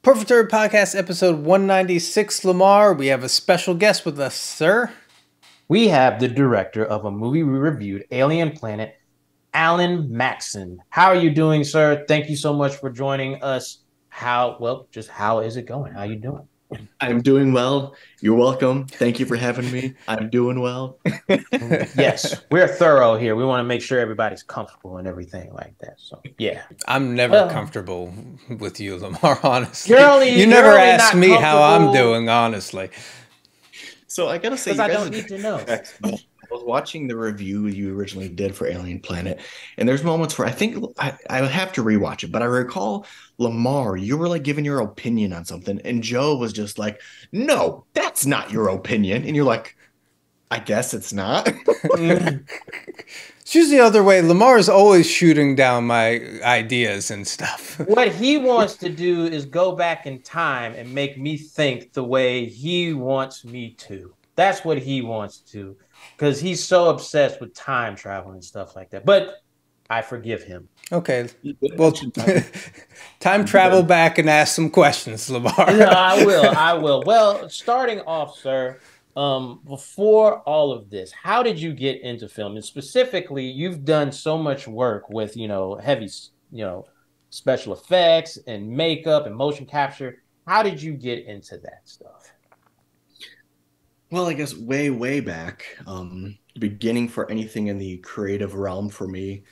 Perfect Turd Podcast, episode 196, Lamar. We have a special guest with us, sir. We have the director of a movie we reviewed, Alien Planet, Alan Maxson. How are you doing, sir? Thank you so much for joining us. How is it going? How are you doing? I'm doing well. You're welcome. Thank you for having me. I'm doing well. Yes, we're thorough here. We want to make sure everybody's comfortable and everything like that. So, yeah. I'm never comfortable with you, Lamar, honestly. You never only ask not me how I'm comfortable. doing, honestly. So I gotta say, Because I don't need to know. I was watching the review you originally did for Alien Planet, and there's moments where I would have to rewatch it, but I recall Lamar, you were like giving your opinion on something, and Joe was just like, "No, that's not your opinion," and you're like, "I guess it's not." It's usually the other way. Lamar is always shooting down my ideas and stuff. What he wants to do is go back in time and make me think the way he wants me to. That's what he wants to, because he's so obsessed with time travel and stuff like that. But I forgive him. Okay, well, time travel back and ask some questions, Lamar. Yeah, I will. Well, starting off, sir, before all of this, how did you get into film? And specifically, you've done so much work with, heavy, special effects and makeup and motion capture. How did you get into that stuff? Well, I guess way, way back, beginning for anything in the creative realm for me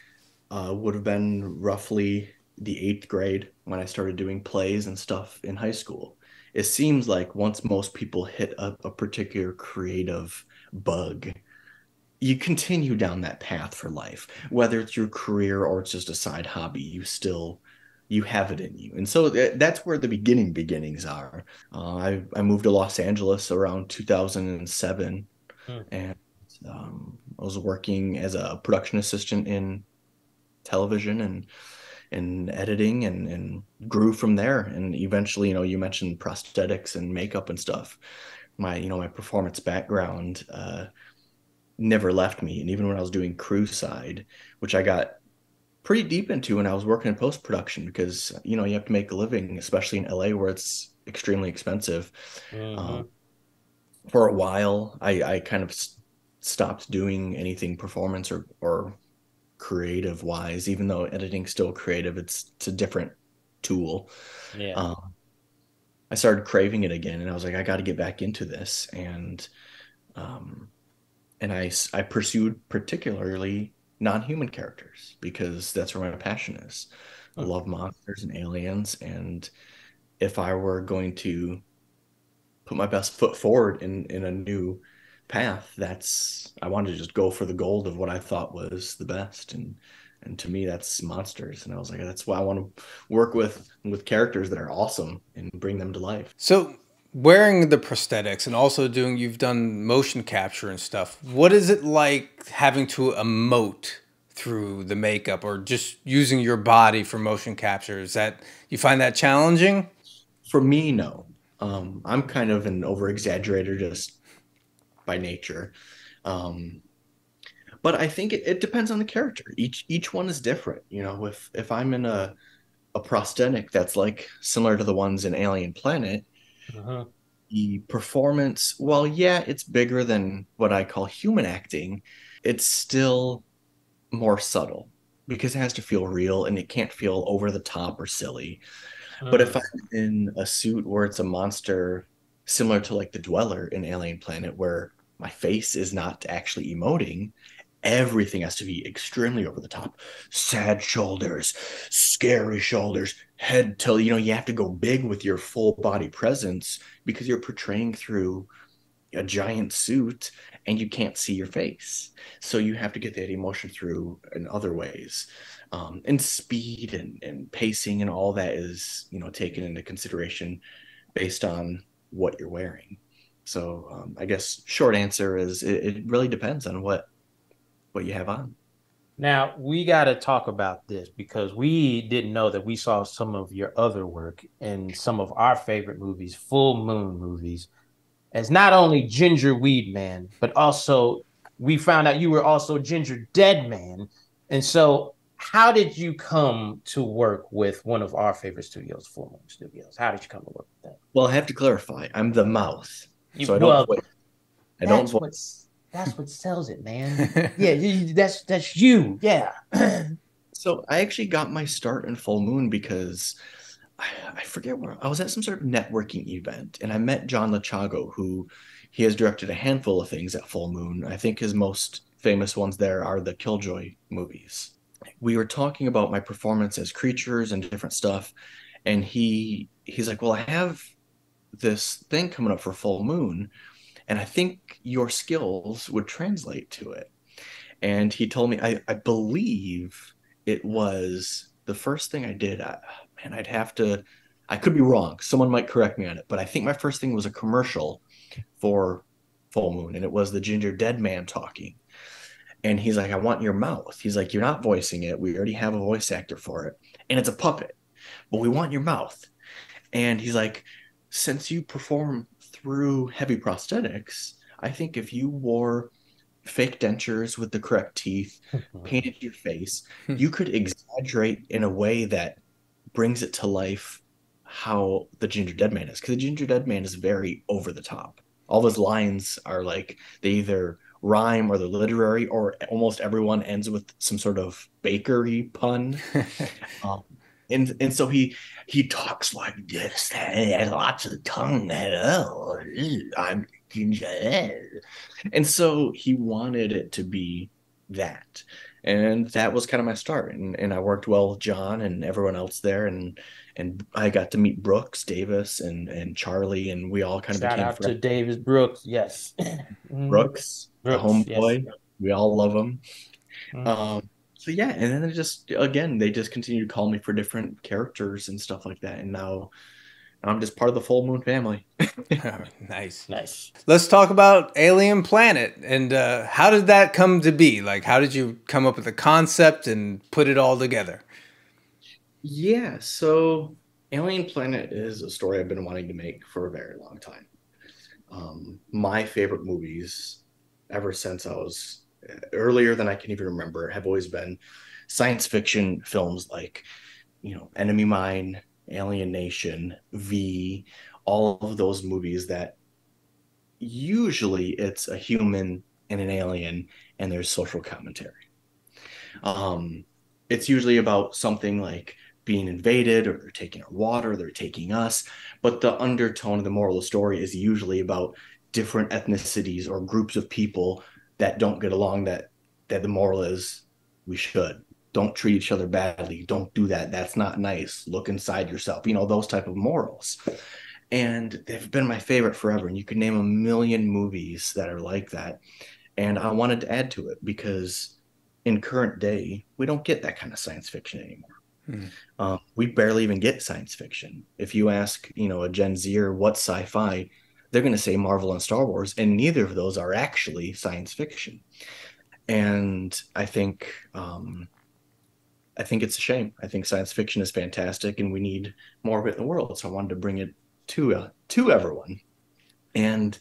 would have been roughly the eighth grade when I started doing plays and stuff in high school. It seems like once most people hit a particular creative bug, you continue down that path for life, whether it's your career or it's just a side hobby, you have it in you. And so that's where the beginnings are. I moved to Los Angeles around 2007, and I was working as a production assistant in television and editing and grew from there. And eventually, you mentioned prosthetics and makeup and stuff. My performance background never left me. And even when I was doing crew side, which I got pretty deep into when I was working in post production, because you have to make a living, especially in LA where it's extremely expensive. Mm-hmm. For a while, I kind of stopped doing anything performance or creative wise, even though editing's still creative. It's a different tool. Yeah. I started craving it again, and I was like, I got to get back into this, um, and I pursued particularly non-human characters because that's where my passion is. I love monsters and aliens, and if I were going to put my best foot forward in a new path, that's I wanted to just go for the gold of what I thought was the best, and to me that's monsters. And I was like, that's why I want to work with characters that are awesome and bring them to life. So, wearing the prosthetics and also you've done motion capture and stuff. What is it like having to emote through the makeup or just using your body for motion capture? Is that, you find that challenging? For me, no. I'm kind of an over exaggerator just by nature. But I think it depends on the character. Each one is different. If I'm in a prosthetic that's like similar to the ones in Alien Planet, Uh-huh. the performance, well, yeah, it's bigger than what I call human acting. It's still more subtle because it has to feel real and it can't feel over the top or silly. But if I'm in a suit where it's a monster similar to like the Dweller in Alien Planet, where my face is not actually emoting, everything has to be extremely over the top. Sad shoulders, scary shoulders, head till, you have to go big with your full body presence because you're portraying through a giant suit and you can't see your face. So you have to get that emotion through in other ways. And speed and pacing and all that is, taken into consideration based on what you're wearing. So I guess short answer is it really depends on what you have on. Now, we got to talk about this because we didn't know that we saw some of your other work in some of our favorite movies, full moon movies, as not only Ginger Weed Man, but also we found out you were also Ginger Dead Man. And so how did you come to work with one of our favorite studios, Full Moon Studios? How did you come to work with them? Well, I have to clarify. I'm the mouth, so I don't Well, voice. I don't that's voice. what sells it, man. Yeah, that's you. Yeah. So I actually got my start in Full Moon because I forget where I was at some sort of networking event, and I met John Lachago, who he has directed a handful of things at Full Moon. I think his most famous ones there are the Killjoy movies. We were talking about my performance as creatures and different stuff, and he's like, "Well, I have this thing coming up for Full Moon, and I think your skills would translate to it." And he told me, I believe it was the first thing I did. Man, I'd have to, I could be wrong. Someone might correct me on it, but I think my first thing was a commercial for Full Moon, and it was the Ginger Dead Man talking. And he's like, I want your mouth. He's like, you're not voicing it. We already have a voice actor for it, and it's a puppet, but we want your mouth. And he's like, since you perform through heavy prosthetics, I think if you wore fake dentures with the correct teeth, painted your face, you could exaggerate in a way that brings it to life how the Ginger Dead Man is. Because the Ginger Dead Man is very over the top. All his lines are like they either rhyme or they're literary, or almost everyone ends with some sort of bakery pun. um, and so he talks like this, and has lots of tongue. Hello, I'm Ginger. And so he wanted it to be that. And that was kind of my start. And I worked well with John and everyone else there. And I got to meet Brooks Davis and Charlie, and we all kind of Shout became out to friends. Davis Brooks. Yes. Brooks, the Brooks. Yes. homeboy, we all love him. Mm. So yeah, and then it just again they just continue to call me for different characters and stuff like that. And now I'm just part of the Full Moon family. Nice. Nice. Let's talk about Alien Planet and how did that come to be? Like, how did you come up with the concept and put it all together? Yeah, so Alien Planet is a story I've been wanting to make for a very long time. My favorite movies, ever since I was earlier than I can even remember, have always been science fiction films like, Enemy Mine, Alien Nation, V, all of those movies that usually it's a human and an alien and there's social commentary. Um, it's usually about something like being invaded or they're taking our water, they're taking us. But the undertone of the moral of the story is usually about different ethnicities or groups of people that don't get along that the moral is we should. Don't treat each other badly. Don't do that. That's not nice. Look inside yourself. Those type of morals. And they've been my favorite forever. And you can name a million movies that are like that. And I wanted to add to it because in current day, we don't get that kind of science fiction anymore. We barely even get science fiction. If you ask, a Gen Zer what's sci-fi, they're going to say Marvel and Star Wars, and neither of those are actually science fiction. And I think it's a shame. I think science fiction is fantastic, and we need more of it in the world. So I wanted to bring it to everyone. And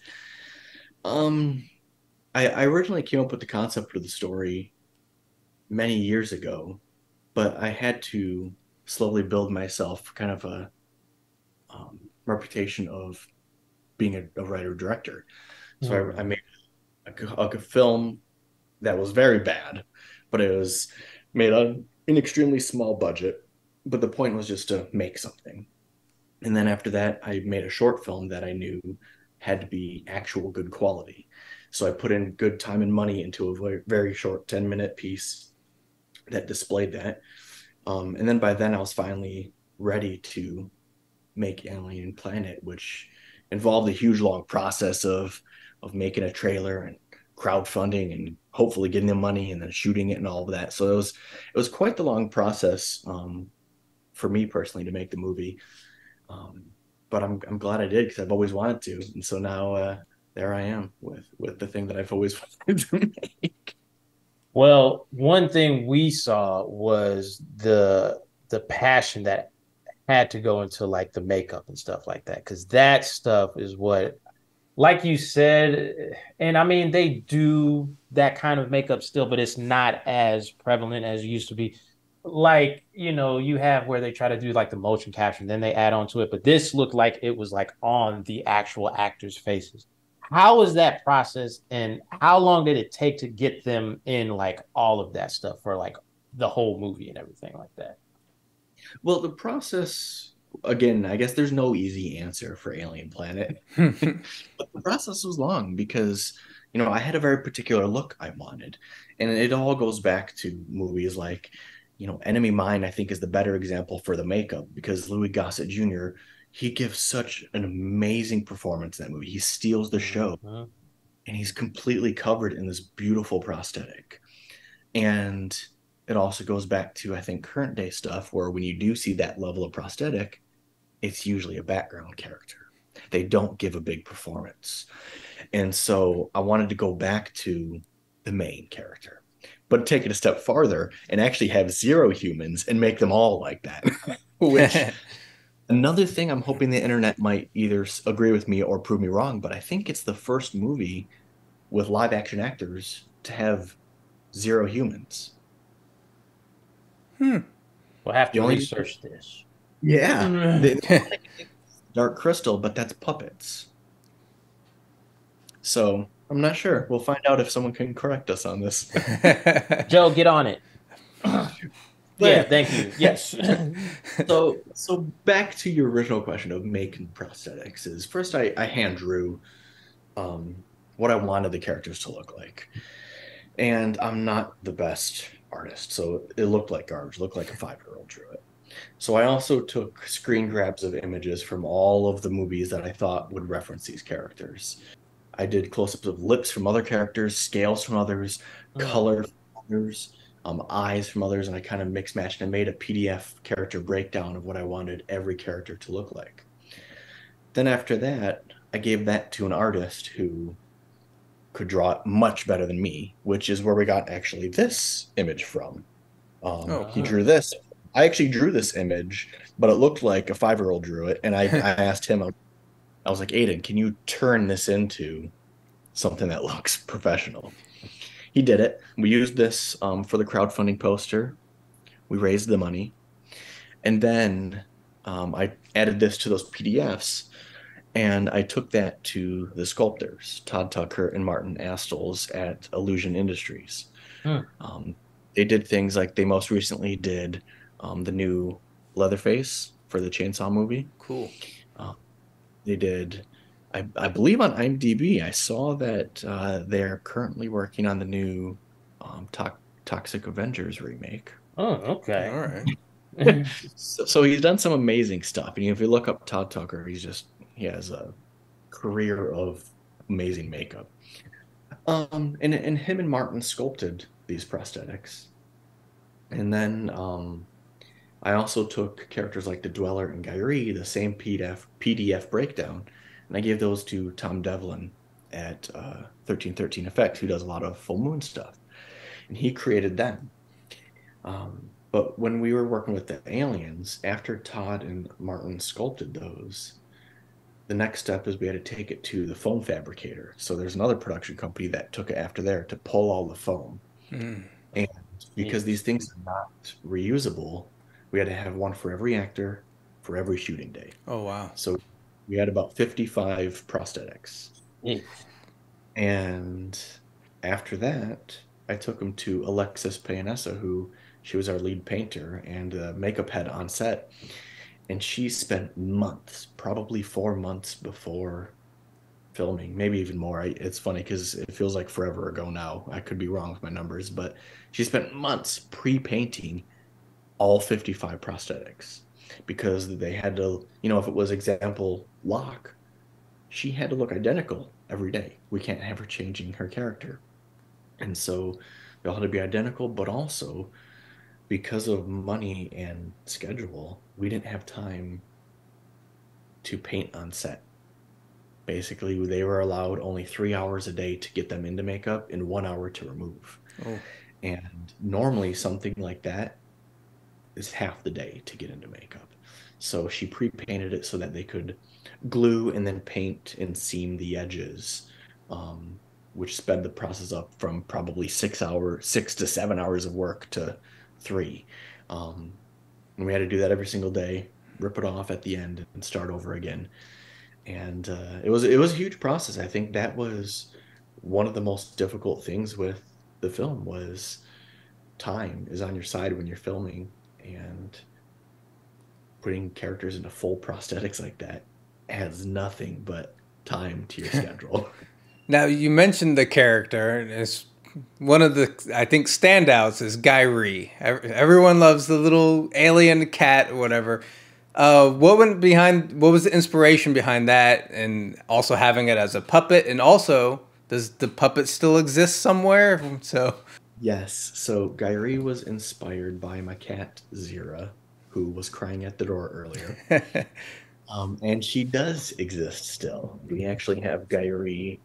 I originally came up with the concept of the story many years ago, but I had to slowly build myself kind of a reputation of being a writer director. So I made a film that was very bad, but it was made on an extremely small budget. But the point was just to make something. And then after that, I made a short film that I knew had to be actual good quality. So I put in good time and money into a very, very short 10-minute piece that displayed that. And then by then I was finally ready to make Alien Planet, which involved a huge long process of making a trailer and crowdfunding and hopefully getting the money and then shooting it and all of that. So it was quite the long process for me personally to make the movie. But I'm glad I did because I've always wanted to. And so now there I am with the thing that I've always wanted to make. Well, one thing we saw was the passion that had to go into like the makeup and stuff like that, because that stuff is what, like you said, and I mean they do that kind of makeup still, but it's not as prevalent as it used to be. like, you have where they try to do like the motion capture and then they add on to it, but this looked like it was like on the actual actors' faces. How was that process and how long did it take to get them in like all of that stuff for like the whole movie and everything like that? Well, the process, again, I guess there's no easy answer for Alien Planet. But the process was long because, I had a very particular look I wanted. And it all goes back to movies like, Enemy Mine, I think, is the better example for the makeup because Louis Gossett Jr., he gives such an amazing performance in that movie. He steals the show Mhm. and he's completely covered in this beautiful prosthetic. And it also goes back to, I think, current day stuff where when you do see that level of prosthetic, it's usually a background character. They don't give a big performance. And so I wanted to go back to the main character, but take it a step farther and actually have zero humans and make them all like that. Which another thing I'm hoping the internet might either agree with me or prove me wrong, but I think it's the first movie with live action actors to have zero humans. We'll have The to only research this. Yeah, Dark Crystal, but that's puppets. So I'm not sure. We'll find out if someone can correct us on this. Joe, get on it. Yeah, But thank you. Yes. so back to your original question of making prosthetics is first I hand drew um, what I wanted the characters to look like, and I'm not the best artist, so it looked like garbage. It looked like a 5-year-old drew it. So I also took screen grabs of images from all of the movies that I thought would reference these characters. I did close-ups of lips from other characters, scales from others, Mm. color from others, eyes from others, and I kind of mixed matched and made a PDF character breakdown of what I wanted every character to look like. Then after that, I gave that to an artist who could draw it much better than me, which is where we got actually this image from. Oh, He cool. drew this. I actually drew this image, but it looked like a 5-year-old drew it. And I asked him, I was like, Aiden, can you turn this into something that looks professional? He did it. We used this for the crowdfunding poster. We raised the money. And then I added this to those PDFs and I took that to the sculptors, Todd Tucker and Martin Astles at Illusion Industries. Mm. Um, they did things like they most recently did the new Leatherface for the Chainsaw movie. Cool. Uh, they did, I believe on IMDb, I saw that they're currently working on the new Toxic Avengers remake. Oh, All okay. right. So he's done some amazing stuff. And if you look up Todd Tucker, he has a career of amazing makeup. And him and Martin sculpted these prosthetics. And then I also took characters like the Dweller and Gyri, the same PDF breakdown, and I gave those to Tom Devlin at 1313 Effects, who does a lot of full moon stuff. And he created them. But when we were working with the aliens, after Todd and Martin sculpted those, the next step is we had to take it to the foam fabricator. So there's another production company that took it after there to pull all the foam. Mm. And because these things are not reusable, we had to have one for every actor for every shooting day. Oh, wow. So we had about 55 prosthetics. Yeah. And after that, I took them to Alexis Payanessa, who she was our lead painter and makeup head on set. And she spent months, probably 4 months before filming, maybe even more. It's funny because it feels like forever ago now. I could be wrong with my numbers, but she spent months pre-painting all 55 prosthetics because they had to, if it was example Locke, she had to look identical every day. We can't have her changing her character. And so they all had to be identical, but also because of money and schedule, we didn't have time to paint on set. Basically, they were allowed only 3 hours a day to get them into makeup and 1 hour to remove. Oh, And normally, something like that is half the day to get into makeup. So she pre-painted it so that they could glue and then paint and seam the edges, which sped the process up from probably 6 to 7 hours of work to 3. And we had to do that every single day, rip it off at the end and start over again. And it was a huge process. I think that was one of the most difficult things with the film was time is on your side when you're filming, and putting characters into full prosthetics like that adds nothing but time to your schedule. Now you mentioned the character, and it's one of the I think standouts is Guy Ree. Everyone loves the little alien cat or whatever. What went behind? What was the inspiration behind that, and also having it as a puppet? And also, does the puppet still exist somewhere? So Yes, so Gyri was inspired by my cat Zira, who was crying at the door earlier. And she does exist still. We actually have Gyri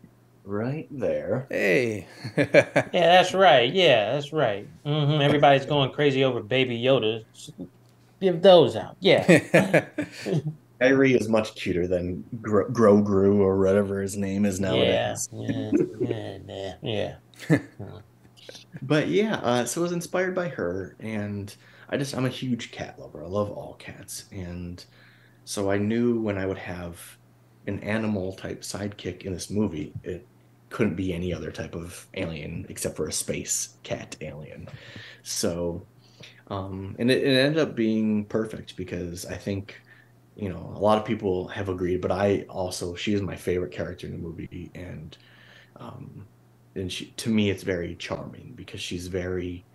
right there. hey, Yeah, that's right. Yeah, that's right. Everybody's going crazy over Baby Yoda. Give those out. Yeah. Gyri is much cuter than Grogru or whatever his name is Yeah. nowadays. Yeah. Yeah. Yeah. But yeah, so it was inspired by her, and I'm a huge cat lover. I love all cats, and so I knew when I would have an animal type sidekick in this movie, it couldn't be any other type of alien except for a space cat alien. So, and it ended up being perfect because I think, a lot of people have agreed, but she is my favorite character in the movie, um, and to me, it's very charming because she's very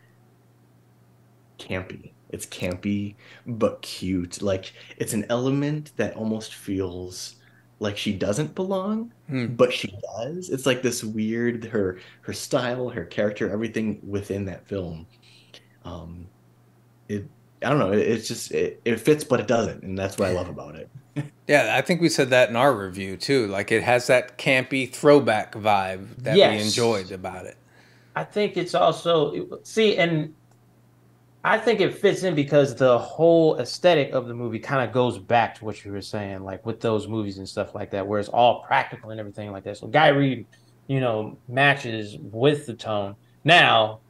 campy. It's campy but cute. Like it's an element that almost feels like she doesn't belong, Hmm. but she does. It's like this weird her style, her character, everything within that film. Um, it I don't know. It's just it fits, but it doesn't, and that's what I love about it. Yeah, I think we said that in our review too. Like it has that campy throwback vibe that we enjoyed Yes. about it. I think it's also see, and I think it fits in because the whole aesthetic of the movie kind of goes back to what you were saying, like with those movies and stuff like that, where it's all practical and everything like that. So Guy Reed, matches with the tone. Now,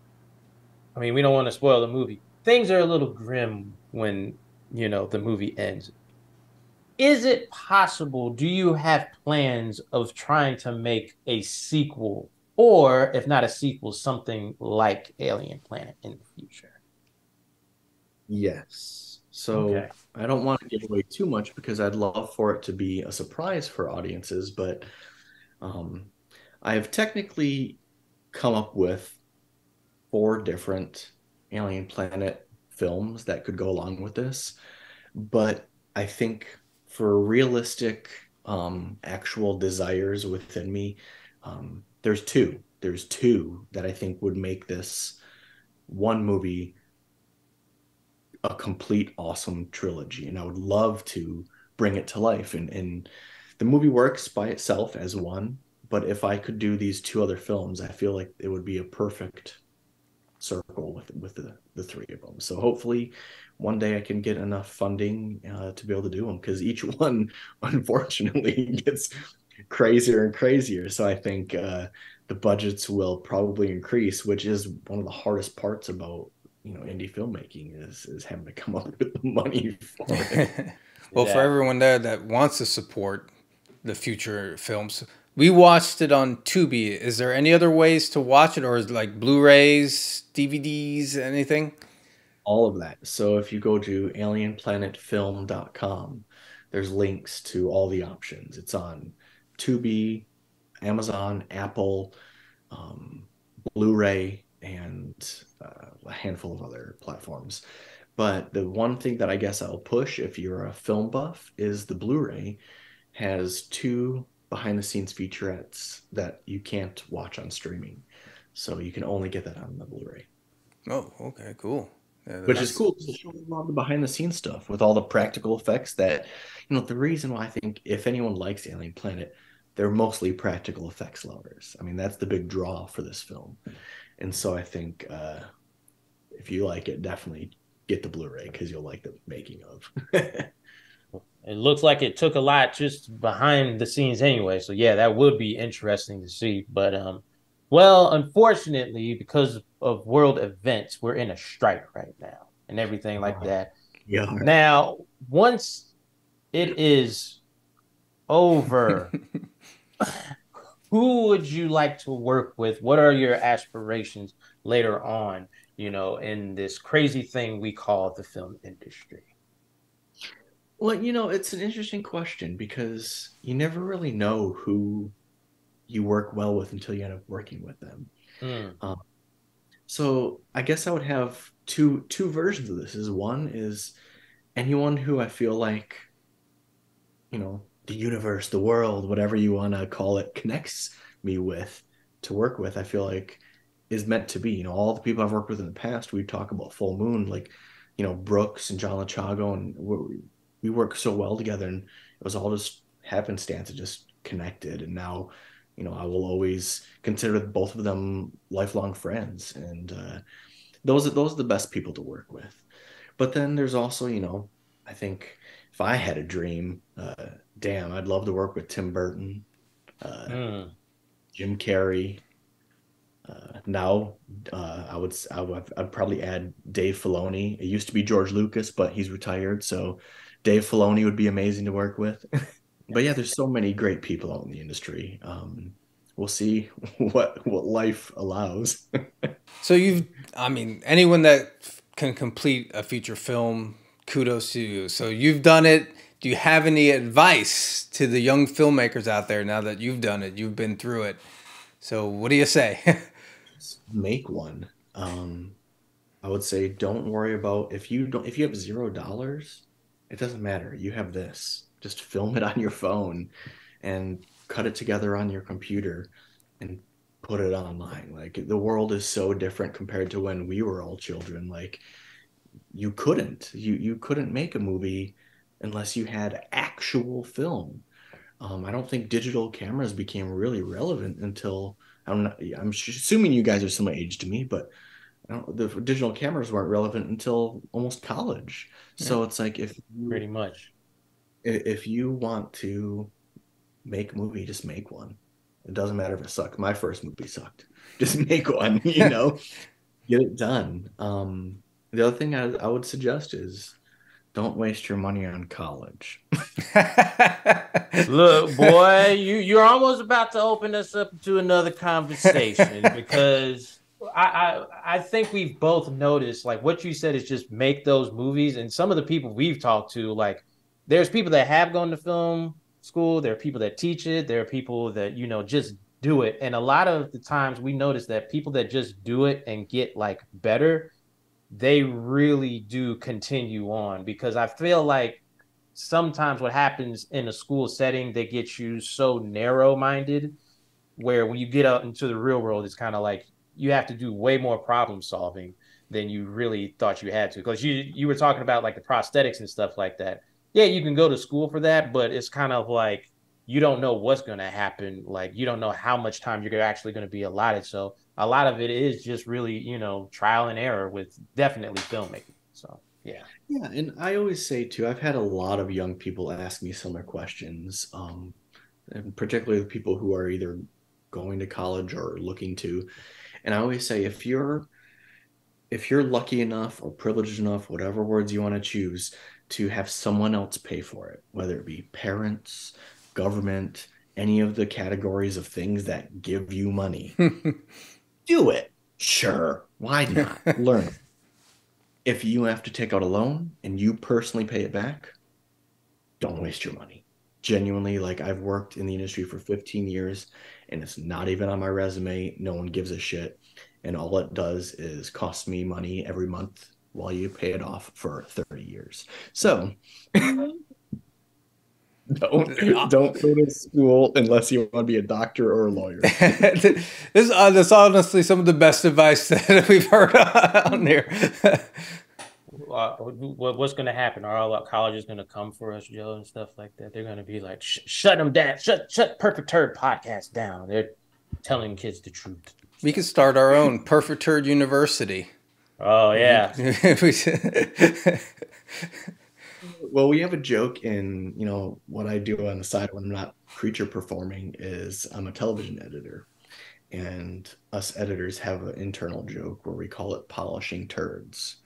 I mean, we don't want to spoil the movie. Things are a little grim when, the movie ends. Is it possible? Do you have plans of trying to make a sequel, or if not a sequel, something like Alien Planet in the future? Yes. So Okay. I don't want to give away too much because I'd love for it to be a surprise for audiences, but um, I have technically come up with four different Alien Planet films that could go along with this. But I think for realistic, actual desires within me, there's two. There's two that I think would make this one movie a complete awesome trilogy, and I would love to bring it to life. And the movie works by itself as one, but if I could do these two other films, I feel like it would be a perfect circle with the three of them. So hopefully one day I can get enough funding to be able to do them because each one unfortunately gets crazier and crazier. So I think the budgets will probably increase, which is one of the hardest parts about indie filmmaking is having to come up with the money for it. Well, for Yeah. everyone there that wants to support the future films, we watched it on Tubi. Is there any other ways to watch it, or is it like Blu-rays, DVDs, anything? All of that. So if you go to alienplanetfilm.com, there's links to all the options. It's on Tubi, Amazon, Apple, um, Blu-ray, and a handful of other platforms. But the one thing that I guess I'll push if you're a film buff is the Blu-ray has two behind the scenes featurettes that you can't watch on streaming. So you can only get that on the Blu-ray. Oh, okay, cool. Yeah, Which is that's cool because it shows a lot of the behind the scenes stuff with all the practical effects that, the reason why I think if anyone likes Alien Planet, they're mostly practical effects lovers. I mean, that's the big draw for this film. And so I think if you like it, definitely get the Blu-ray because you'll like the making of. It looks like it took a lot just behind the scenes anyway. So yeah, that would be interesting to see. But well, unfortunately, because of world events, we're in a strike right now. and everything like that. Yeah. Now, once it is over, who would you like to work with? What are your aspirations later on, in this crazy thing we call the film industry? Well, it's an interesting question because you never really know who you work well with until you end up working with them. Mm, Um, so I guess I would have two versions of this. Is one is anyone who I feel like, the universe, the world, whatever you want to call it, connects me with to work with, I feel like is meant to be. All the people I've worked with in the past, we talk about Full Moon, like, Brooks and John Lachago, and we work so well together, and it was all just happenstance. It just connected, and now, I will always consider both of them lifelong friends, and those are the best people to work with. But then there's also, I think if I had a dream, damn, I'd love to work with Tim Burton, uh, mm. Jim Carrey. Now, I'd probably add Dave Filoni. It used to be George Lucas, but he's retired, so Dave Filoni would be amazing to work with. But yeah, there's so many great people out in the industry. We'll see what life allows. So I mean, anyone that can complete a feature film, kudos to you. So you've done it. Do you have any advice to the young filmmakers out there now that you've done it? You've been through it. So what do you say? Make one. I would say don't worry about if you have $0, it doesn't matter. You have this. Just film it on your phone and cut it together on your computer and put it online. Like the world is so different compared to when we were all children. Like you couldn't make a movie unless you had actual film. I don't think digital cameras became really relevant until I'm assuming you guys are similar age to me, but the digital cameras weren't relevant until almost college. Yeah. So it's like Pretty much. if you want to make a movie, just make one. It doesn't matter if it sucks. My first movie sucked. Just make one, get it done. The other thing I would suggest is don't waste your money on college. Look, boy, you're almost about to open us up to another conversation because I think we've both noticed, like what you said is just make those movies. And some of the people we've talked to, like there's people that have gone to film school, there are people that teach it, there are people that just do it. And a lot of the times we notice that people that just do it and get like better, they really do continue on, because I feel like sometimes what happens in a school setting, they get you so narrow minded, where when you get out into the real world, it's kind of like you have to do way more problem solving than you really thought you had to. Because you were talking about like the prosthetics and stuff like that. Yeah, you can go to school for that, but it's kind of like you don't know what's going to happen. Like you don't know how much time you're actually going to be allotted. So a lot of it is just really, trial and error with definitely filmmaking. So yeah. Yeah, and I always say too, I've had a lot of young people ask me similar questions, and particularly the people who are either going to college or looking to. And I always say if you're lucky enough or privileged enough, whatever words you want to choose, to have someone else pay for it, whether it be parents, government, any of the categories of things that give you money, do it. Sure, why not? Learn. If you have to take out a loan and you personally pay it back, don't waste your money. Genuinely, like I've worked in the industry for 15 years and it's not even on my resume. No one gives a shit. And all it does is cost me money every month while you pay it off for 30 years. So don't go to school unless you want to be a doctor or a lawyer. That's honestly some of the best advice that we've heard on here. What's going to happen? Are all our colleges going to come for us, Joe, and stuff like that? They're going to be like, shut them down, shut Perfect Turd podcast down. They're telling kids the truth. We could start our own Perfect Turd University. Oh yeah. Well, we have a joke in, what I do on the side when I'm not creature performing is I'm a television editor. and us editors have an internal joke where we call it polishing turds.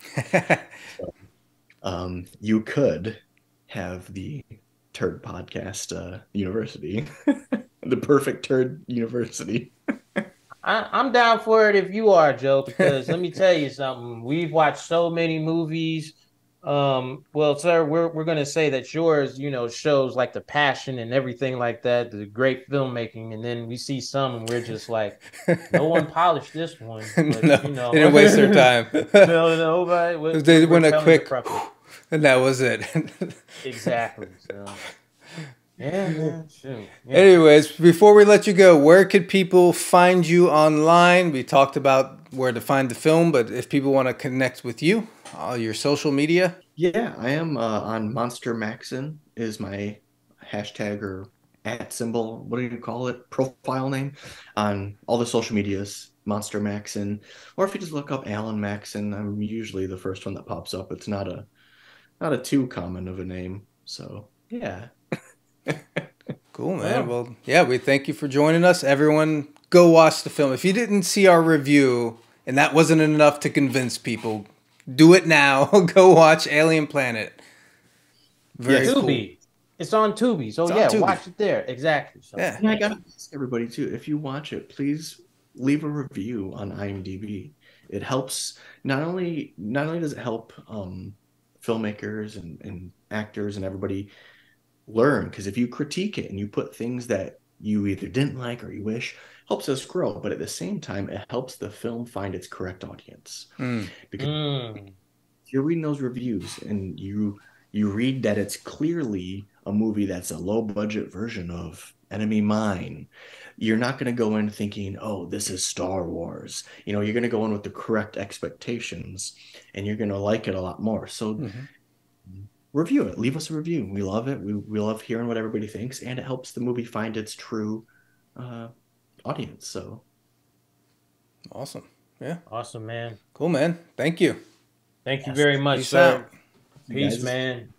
So, you could have the Turd Podcast University, the perfect Turd University. I'm down for it if you are, Joe, because let me tell you something. We've watched so many movies. Well, sir, we're gonna say that yours, shows like the passion and everything like that, the great filmmaking, and then we see some and we're just like, no one polished this one, but No, they didn't waste their time. no, nobody. They went a telling quick, the proper- and that was it. exactly. So, yeah, man. Shoot. Yeah. Anyways, before we let you go, where could people find you online? We talked about where to find the film, but if people want to connect with you, all your social media. Yeah, I am on Monster Maxson is my hashtag or at symbol. What do you call it? Profile name on all the social medias. Monster Maxson, or if you just look up Alan Maxson, I'm usually the first one that pops up. It's not a too common of a name, so yeah. Cool, man. Well, yeah, we thank you for joining us. Everyone, go watch the film. If you didn't see our review and that wasn't enough to convince people, do it now. Go watch Alien Planet. Very cool. Tubi. It's on Tubi. So yeah, Tubi. Watch it there. Exactly. So. Yeah. And I gotta ask everybody too, if you watch it, please leave a review on IMDb. It helps not only does it help filmmakers and actors and everybody learn, because if you critique it and you put things that you either didn't like or you wish, helps us grow, but at the same time it helps the film find its correct audience. Because if you're reading those reviews and you read that it's clearly a movie that's a low budget version of Enemy Mine, you're not going to go in thinking, oh, this is Star Wars. You're going to go in with the correct expectations and you're going to like it a lot more. So review it. Leave us a review. We love it. We love hearing what everybody thinks, and it helps the movie find its true audience. So awesome. Yeah. Awesome, man. Cool, man. Thank you. Thank you very much, sir. Peace, man.